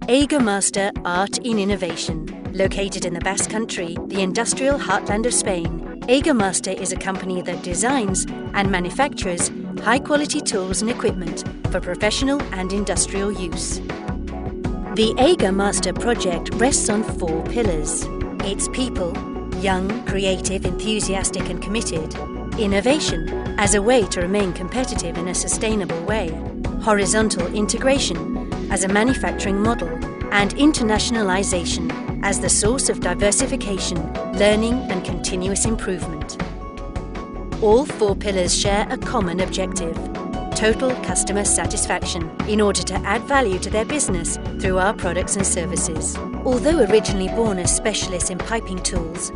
AIGA Art in Innovation. Located in the Basque Country, the industrial heartland of Spain, AIGA is a company that designs and manufactures high-quality tools and equipment for professional and industrial use. The AIGA project rests on 4 pillars. Its people, young, creative, enthusiastic and committed. Innovation, as a way to remain competitive in a sustainable way. Horizontal integration, as a manufacturing model. And internationalization, as the source of diversification, learning and continuous improvement. All 4 pillars share a common objective: total customer satisfaction, in order to add value to their business through our products and services. Although originally born as specialists in piping tools,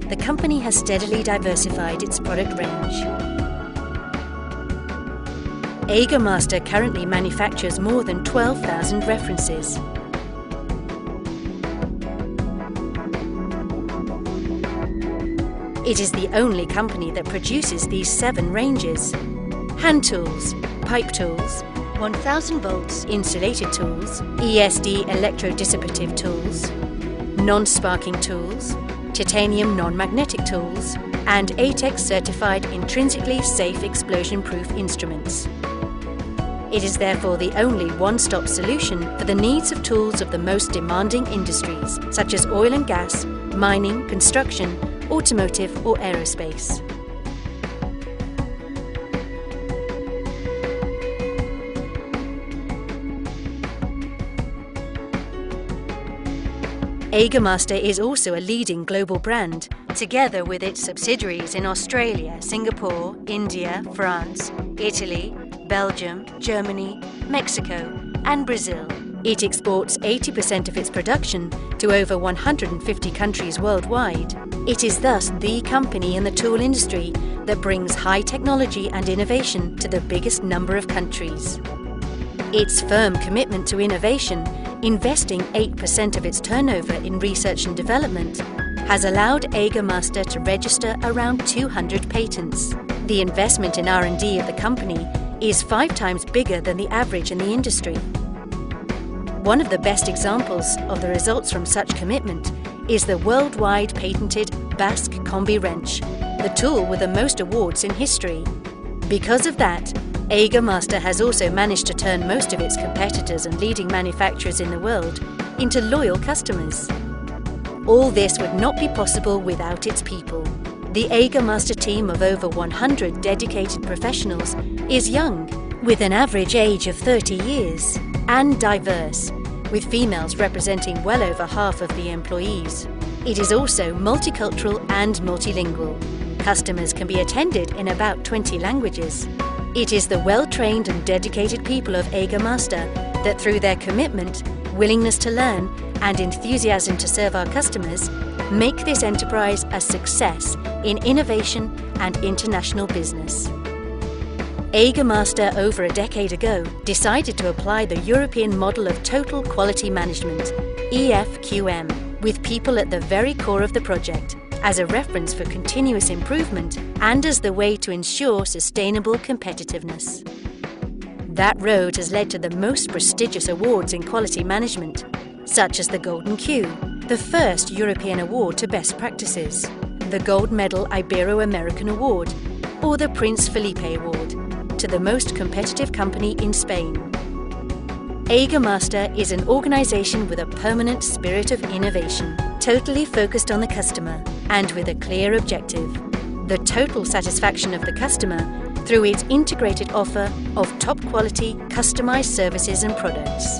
the company has steadily diversified its product range. AIGA currently manufactures more than 12,000 references. It is the only company that produces these 7 ranges: hand tools, pipe tools, 1000 volts insulated tools, ESD electrodissipative tools, non-sparking tools, titanium non-magnetic tools, and ATEX certified intrinsically safe explosion-proof instruments. It is therefore the only one-stop solution for the needs of tools of the most demanding industries, such as oil and gas, mining, construction, automotive or aerospace. AIGA is also a leading global brand, together with its subsidiaries in Australia, Singapore, India, France, Italy, Belgium, Germany, Mexico and Brazil. It exports 80% of its production to over 150 countries worldwide. It is thus the company in the tool industry that brings high technology and innovation to the biggest number of countries. Its firm commitment to innovation, investing 8% of its turnover in research and development, has allowed AIGA to register around 200 patents. The investment in R&D of the company is 5 times bigger than the average in the industry. One of the best examples of the results from such commitment is the worldwide patented Basque Combi Wrench, the tool with the most awards in history. Because of that, AIGA has also managed to turn most of its competitors and leading manufacturers in the world into loyal customers. All this would not be possible without its people. The AIGA team of over 100 dedicated professionals is young, with an average age of 30 years, and diverse, with females representing well over half of the employees. It is also multicultural and multilingual. Customers can be attended in about 20 languages. It is the well-trained and dedicated people of AIGA that, through their commitment, willingness to learn and enthusiasm to serve our customers, make this enterprise a success in innovation and international business. AIGA over a decade ago decided to apply the European model of total quality management, EFQM, with people at the very core of the project, as a reference for continuous improvement and as the way to ensure sustainable competitiveness. That road has led to the most prestigious awards in quality management, such as the Golden Q, the first European award to best practices, the Gold Medal Ibero-American Award, or the Prince Felipe Award, to the most competitive company in Spain. AIGA is an organization with a permanent spirit of innovation, totally focused on the customer and with a clear objective: the total satisfaction of the customer through its integrated offer of top quality, customized services and products.